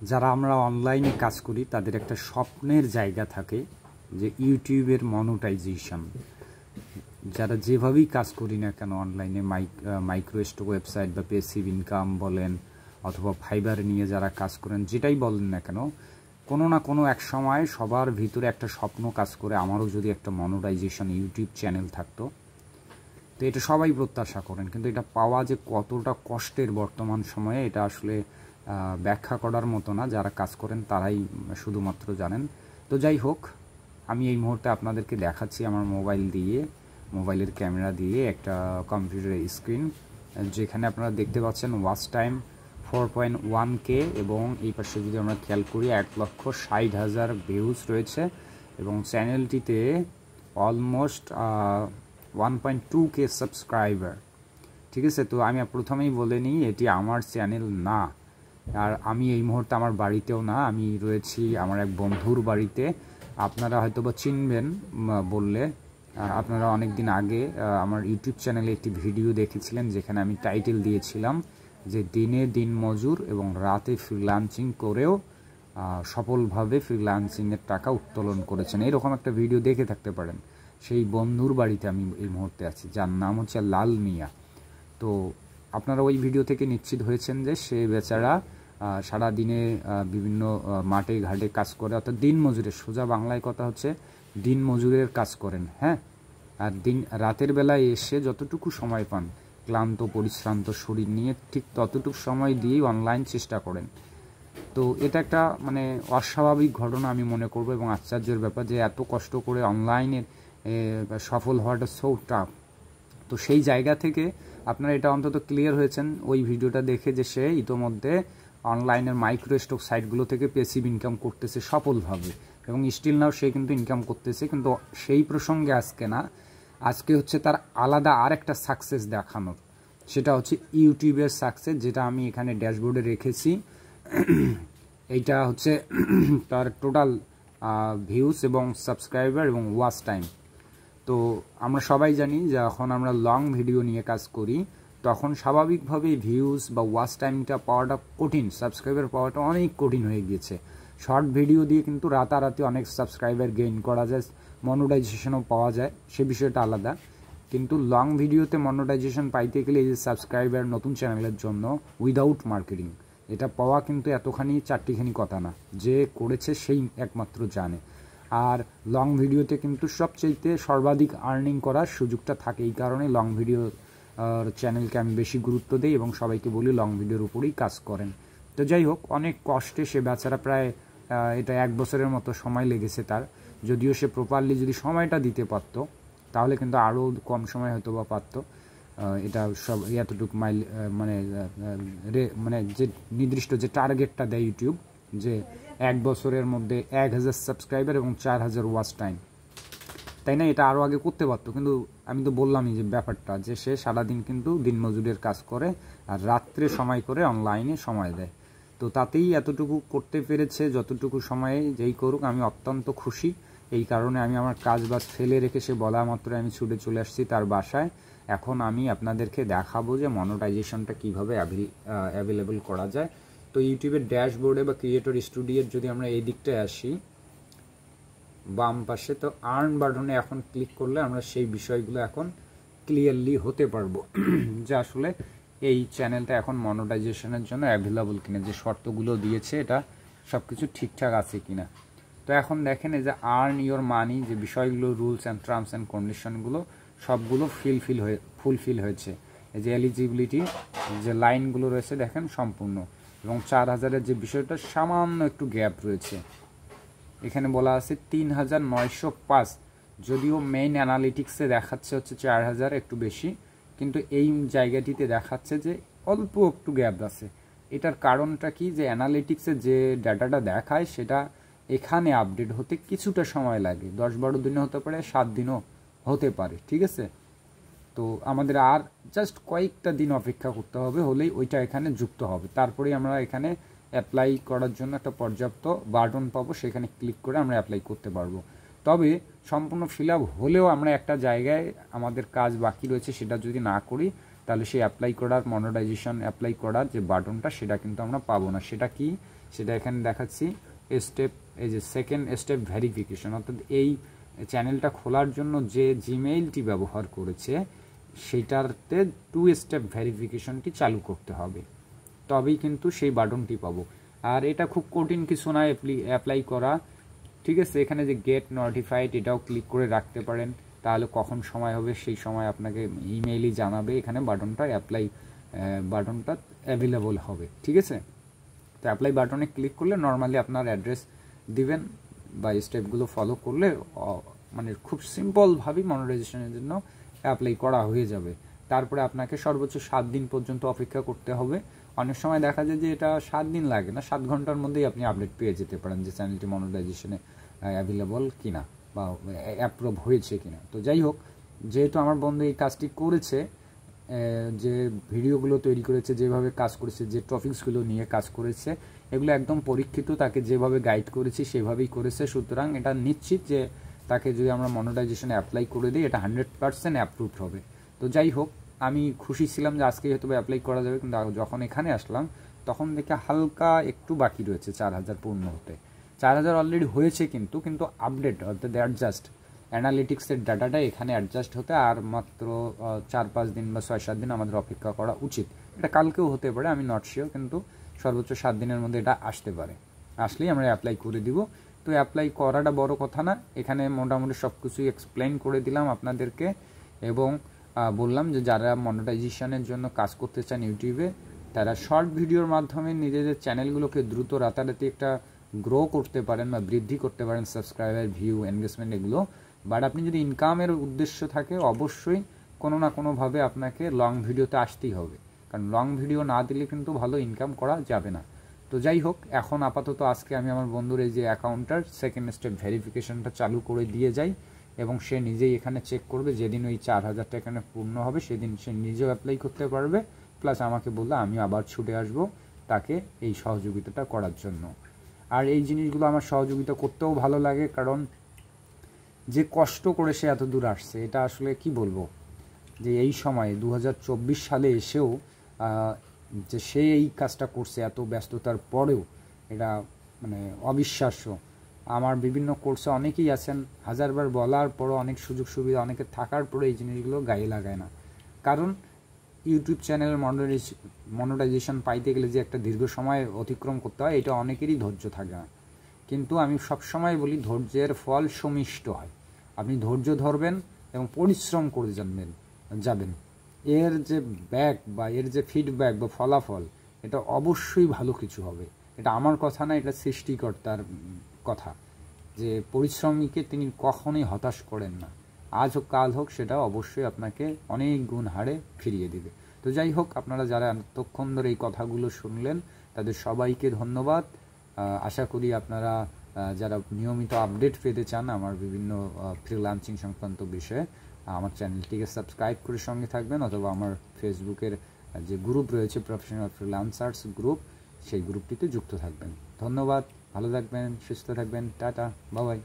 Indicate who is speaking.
Speaker 1: যারা আমরা অনলাইনে কাজ করি তাদের একটা স্বপ্নের জায়গা থাকে যে ইউটিউবের মনিটাইজেশন। যারা যেভাবেই কাজ করি না কেন অনলাইনে মাইক্রোস্টক ওয়েবসাইট বা প্যাসিভ ইনকাম বলেন অথবা ফাইবারে নিয়ে যারা কাজ করেন, যেটাই বলেন না কেন, কোনো না কোনো এক সময় সবার ভিতরে একটা স্বপ্ন কাজ করে আমারও যদি একটা মনিটাইজেশন ইউটিউব চ্যানেল থাকতো। তো এটা সবাই প্রত্যাশা করেন, কিন্তু এটা পাওয়া যে কতটা কষ্টের বর্তমান সময়ে এটা আসলে ব্যাখ্যা করার মতো না। যারা কাজ করেন তারাই শুধুমাত্র জানেন। তো যাই হোক, আমি এই মুহূর্তে আপনাদেরকে দেখাচ্ছি আমার মোবাইলের ক্যামেরা দিয়ে একটা কম্পিউটারের স্ক্রিন, যেখানে আপনারা দেখতে পাচ্ছেন ওয়াচ টাইম 4.1K এবং এই পাশে যদি আমরা খেয়াল করি 1,60,000 ভিউজ রয়েছে এবং চ্যানেলটিতে অলমোস্ট 1.2K সাবস্ক্রাইবার। ঠিক আছে, তো আমি প্রথমেই বলে নিই এটি আমার চ্যানেল না, আর আমি এই মুহূর্তে আমার বাড়িতেও না, আমি রয়েছি আমার এক বন্ধুর বাড়িতে। আপনারা হয়তো বা চিনবেন বললে, আপনারা অনেক দিন আগে আমার ইউটিউব চ্যানেলে একটি ভিডিও দেখেছিলেন যেখানে আমি টাইটেল দিয়েছিলাম যে দিনে দিন মজুর এবং রাতে ফ্রিল্যান্সিং করেও সফলভাবে ফ্রিল্যান্সিংয়ের টাকা উত্তোলন করেছেন, এরকম একটা ভিডিও দেখে থাকতে পারেন। সেই বন্ধুর বাড়িতে আমি এই মুহূর্তে আছি, যার নাম হচ্ছে লাল মিয়া। তো আপনারা ওই ভিডিও থেকে নিশ্চিত হয়েছেন যে সে বেচারা সারাদিনে বিভিন্ন মাঠে ঘাটে কাজ করে, অর্থাৎ দিন মজুরের, সোজা বাংলায় কথা হচ্ছে দিন মজুরের কাজ করেন। হ্যাঁ, আর রাতের বেলায় এসে যতটুকু সময় পান ক্লান্ত পরিশ্রান্ত শরীর নিয়ে ঠিক ততটুকু সময় দিয়েই অনলাইন চেষ্টা করেন। তো এটা একটা মানে অস্বাভাবিক ঘটনা আমি মনে করব এবং আশ্চর্যের ব্যাপার যে এত কষ্ট করে অনলাইনের সফল হওয়াটা সো টাফ। তো সেই জায়গা থেকে আপনারা এটা অন্তত ক্লিয়ার হয়েছেন ওই ভিডিওটা দেখে যে সে ইতোমধ্যে অনলাইনের মাইক্রোস্টক সাইটগুলো থেকে প্যাসিভ ইনকাম করতেছে সফলভাবে এবং স্টিল নাও সে কিন্তু ইনকাম করতেছে। কিন্তু সেই প্রসঙ্গে আজকে না, আজকে হচ্ছে তার আলাদা আর একটা সাকসেস দেখানোর, সেটা হচ্ছে ইউটিউবের সাকসেস, যেটা আমি এখানে ড্যাশবোর্ডে রেখেছি। এইটা হচ্ছে তার টোটাল ভিউজ এবং সাবস্ক্রাইবার এবং ওয়াচ টাইম। তো আমরা সবাই জানি যে যখন আমরা লং ভিডিও নিয়ে কাজ করি তখন স্বাভাবিকভাবেই ভিউজ বা ওয়াচ টাইমটা পাওয়াটা কঠিন, সাবস্ক্রাইবার পাওয়াটা অনেক কঠিন হয়ে গিয়েছে। শর্ট ভিডিও দিয়ে কিন্তু রাতারাতি অনেক সাবস্ক্রাইবার গেইন করা যায়, মনিটাইজেশনও পাওয়া যায়, সে বিষয়টা আলাদা। কিন্তু লং ভিডিওতে মনিটাইজেশন পাইতে গেলে এই যে সাবস্ক্রাইবার নতুন চ্যানেলের জন্য উইদাউট মার্কেটিং, এটা পাওয়া কিন্তু এতখানি চারটিখানি কথা না, যে করেছে সেই একমাত্র জানে। আর লং ভিডিওতে কিন্তু সবচেয়ে সর্বাধিক আর্নিং করার সুযোগটা থাকে, এই কারণে লং ভিডিও চ্যানেলকে আমি বেশি গুরুত্ব দিই এবং সবাইকে বলি লং ভিডিওর উপরেই কাজ করেন। তো যাই হোক, অনেক কষ্টে সে বেচারা প্রায় এটা 1 বছরের মতো সময় লেগেছে তার, যদিও সে প্রপারলি যদি সময়টা দিতে পারত তাহলে কিন্তু আরও কম সময় হয়তো বা পারত এটা সব এতটুকু মানে যে নির্দিষ্ট যে টার্গেটটা দেয় ইউটিউব, যে 1 বছরের মধ্যে 1000 সাবস্ক্রাইবার এবং 4000 ওয়াচ টাইম, তাই না? এটা আরও আগে করতে পারতো, কিন্তু আমি তো বললামই যে ব্যাপারটা যে সে সারাদিন কিন্তু দিনমজুরের কাজ করে আর রাত্রে সময় করে অনলাইনে সময় দেয়। তো তাতেই এতটুকু করতে পেরেছে, যতটুকু সময়ে যেই করুক আমি অত্যন্ত খুশি। এই কারণে আমি আমার কাজ বাজ ফেলে রেখে সে বলা মাত্র আমি ছুটে চলে আসছি তার বাসায়। এখন আমি আপনাদেরকে দেখাবো যে মনিটাইজেশনটা কীভাবে অ্যাভেলেবল করা যায়। তো ইউটিউবের ড্যাশবোর্ডে বা ক্রিয়েটর স্টুডিওর যদি আমরা এই দিকটায় আসি বাম পাশে, তো আর্ন বাটনে এখন ক্লিক করলে আমরা সেই বিষয়গুলো এখন ক্লিয়ারলি হতে পারবো যে আসলে এই চ্যানেলটা এখন মনিটাইজেশনের জন্য অ্যাভেলেবল কিনা, যে শর্তগুলো দিয়েছে এটা সব কিছু ঠিকঠাক আছে কিনা। তো এখন দেখেন এই যে আর্ন ইওর মানি, যে বিষয়গুলো রুলস অ্যান্ড টার্মস অ্যান্ড কন্ডিশনগুলো সবগুলো ফুলফিল হয়েছে। এই যে এলিজিবিলিটি যে লাইনগুলো রয়েছে দেখেন সম্পূর্ণ, এবং 4000-এর যে বিষয়টা সামান্য একটু গ্যাপ রয়েছে, এখানে বলা আছে 3905, যদিও মেইন অ্যানালিটিক্সে দেখাচ্ছে হচ্ছে 4000 একটু বেশি, কিন্তু এই জায়গাটিতে দেখাচ্ছে যে অল্প একটু গ্যাপ আছে। এটার কারণটা কি, যে অ্যানালিটিক্সে যে ডাটাটা দেখায় সেটা এখানে আপডেট হতে কিছুটা সময় লাগে, 10-12 দিনে হতে পারে, 7 দিনও হতে পারে। ঠিক আছে, তো আমাদের আর জাস্ট কয়েকটা দিন অপেক্ষা করতে হবে, হলেই ওইটা এখানে যুক্ত হবে। তারপরেই আমরা এখানে অ্যাপ্লাই করার জন্য একটা পর্যাপ্ত বাটন পাবো, সেখানে ক্লিক করে আমরা অ্যাপ্লাই করতে পারবো। তবে সম্পূর্ণ ফিল আপ হলেও আমরা একটা জায়গায় আমাদের কাজ বাকি রয়েছে, সেটা যদি না করি তাহলে সেই অ্যাপ্লাই করার মনিটাইজেশন অ্যাপ্লাই করার যে বাটনটা সেটা কিন্তু আমরা পাবো না। সেটা কি, সেটা এখানে দেখাচ্ছি স্টেপ, এই যে সেকেন্ড স্টেপ ভেরিফিকেশন, অর্থাৎ এই চ্যানেলটা খোলার জন্য যে জিমেইলটি ব্যবহার করেছে সেইটাতে 2 স্টেপ ভেরিফিকেশনটি চালু করতে হবে, তবেই কিন্তু সেই বাটনটি পাবো। আর এটা খুব কঠিন কিছু না অ্যাপ্লাই করা, ঠিক আছে। এখানে যে গেট নোটিফাইড এটাও ক্লিক করে রাখতে পারেন, তাহলে কখন সময় হবে সেই সময় আপনাকে ইমেইলই জানাবে, এখানে বাটনটা বাটনটা অ্যাভেলেবল হবে, ঠিক আছে। তো অ্যাপ্লাই বাটনে ক্লিক করলে নর্মালি আপনার অ্যাড্রেস দিবেন বা স্টেপগুলো ফলো করলে মানে খুব সিম্পলভাবেই মনিটাইজেশনের জন্য অ্যাপ্লাই করা হয়ে যাবে। তারপরে আপনাকে সর্বোচ্চ 7 দিন পর্যন্ত অপেক্ষা করতে হবে। অনেক সময় দেখা যায় যে এটা 7 দিন লাগে না, 7 ঘন্টার মধ্যেই আপনি আপডেট পেয়ে যেতে পারেন যে চ্যানেলটি মনিটাইজেশনে অ্যাভেলেবল কিনা বা অ্যাপ্রুভ হয়েছে কিনা। তো যাই হোক, যেহেতু আমার বন্ধু এই কাজটি করেছে, যে ভিডিওগুলো তৈরি করেছে, যেভাবে কাজ করেছে, যে টপিকসগুলো নিয়ে কাজ করেছে, এগুলো একদম পরীক্ষিত, তাকে যেভাবে গাইড করেছি সেভাবেই করেছে। সুতরাং এটা নিশ্চিত যে তাকে যদি আমরা মনিটাইজেশনে অ্যাপ্লাই করে দিই এটা 100% অ্যাপ্রুভড হবে। তো যাই হোক, আমি খুশি ছিলাম যে আজকে হয়তো অ্যাপ্লাই করা যাবে, কিন্তু যখন এখানে আসলাম তখন দেখে হালকা একটু বাকি রয়েছে 4000 পূর্ণ হতে। 4000 অলরেডি হয়েছে, কিন্তু আপডেট অর্থাৎ অ্যাডজাস্ট অ্যানালিটিক্সের ডাটাটা এখানে অ্যাডজাস্ট হতে আর মাত্র 4-5 দিন বা 6-7 দিন আমাদের অপেক্ষা করা উচিত। এটা কালকেও হতে পারে, আমি নট শিওর, কিন্তু সর্বোচ্চ 7 দিনের মধ্যে এটা আসতে পারে। আসলেই আমরা অ্যাপ্লাই করে দিব। তো অ্যাপ্লাই করাটা বড় কথা না, এখানে মোটামুটি সব কিছুই এক্সপ্লেন করে দিলাম আপনাদেরকে, এবং বললাম যে যারা মনিটাইজেশনের জন্য কাজ করতে চান ইউটিউবে, তারা শর্ট ভিডিওর মাধ্যমে নিজেদের চ্যানেলগুলোকে দ্রুত রাতারাতি একটা গ্রো করতে পারেন বা বৃদ্ধি করতে পারেন, সাবস্ক্রাইবার, ভিউ, এনগেজমেন্ট এগুলো। বাট আপনি যদি ইনকামের উদ্দেশ্য থাকে অবশ্যই কোনো না কোনোভাবে আপনাকে লং ভিডিওতে আসতেই হবে, কারণ লং ভিডিও না দিলে কিন্তু ভালো ইনকাম করা যাবে না। তো যাই হোক, এখন আপাতত আজকে আমি আমার বন্ধুর এই যে অ্যাকাউন্টটার সেকেন্ড স্টেপ ভেরিফিকেশনটা চালু করে দিয়ে যাই, এবং সে নিজেই এখানে চেক করবে। যেদিন ওই 4000 টাকা এখানে পূর্ণ হবে সেদিন সে নিজেও অ্যাপ্লাই করতে পারবে, প্লাস আমাকে বললে আমি আবার ছুটে আসব তাকে এই সহযোগিতাটা করার জন্য। আর এই জিনিসগুলো আমার সহযোগিতা করতেও ভালো লাগে, কারণ যে কষ্ট করে সে এত দূর আসছে, এটা আসলে কি বলবো, যে এই সময়ে 2024 সালে এসেও যে সে এই কাজটা করছে এত ব্যস্ততার পরেও, এটা মানে অবিশ্বাস্য। আমার বিভিন্ন কোর্সে অনেকেই আছেন, হাজারবার বলার পরও, অনেক সুযোগ সুবিধা অনেকের থাকার পরে এই জিনিসগুলো গায়ে লাগায় না। কারণ ইউটিউব চ্যানেলের মনিটাইজেশন পাইতে গেলে যে একটা দীর্ঘ সময় অতিক্রম করতে হয়, এটা অনেকেরই ধৈর্য থাকে না। কিন্তু আমি সবসময় বলি ধৈর্যের ফল সমিষ্ট হয়। আপনি ধৈর্য ধরবেন এবং পরিশ্রম করে যাবেন, এর যে ব্যাক বা এর যে ফিডব্যাক বা ফলাফল, এটা অবশ্যই ভালো কিছু হবে। এটা আমার কথা না, এটা সৃষ্টিকর্তার কথা, যে পরিশ্রমীকে তিনি কখনোই হতাশ করেন না। আজ হোক কাল হোক, সেটা অবশ্যই আপনাকে অনেক গুণ হারে ফিরিয়ে দিবে। তো যাই হোক, আপনারা যারা এতক্ষণ ধরে এই কথাগুলো শুনলেন তাদের সবাইকে ধন্যবাদ। আশা করি আপনারা যারা নিয়মিত আপডেট পেতে চান আমার বিভিন্ন ফ্রিল্যান্সিং সংক্রান্ত বিষয়ে, আমার চ্যানেলটিকে সাবস্ক্রাইব করে সঙ্গে থাকবেন, অথবা আমার ফেসবুকের যে গ্রুপ রয়েছে প্রফেশনাল ফ্রিল্যান্সার্স গ্রুপ, সেই গ্রুপটিতে যুক্ত থাকবেন। ধন্যবাদ, ভালো থাকবেন, সুস্থ থাকবেন, টাটা, বাই বাই।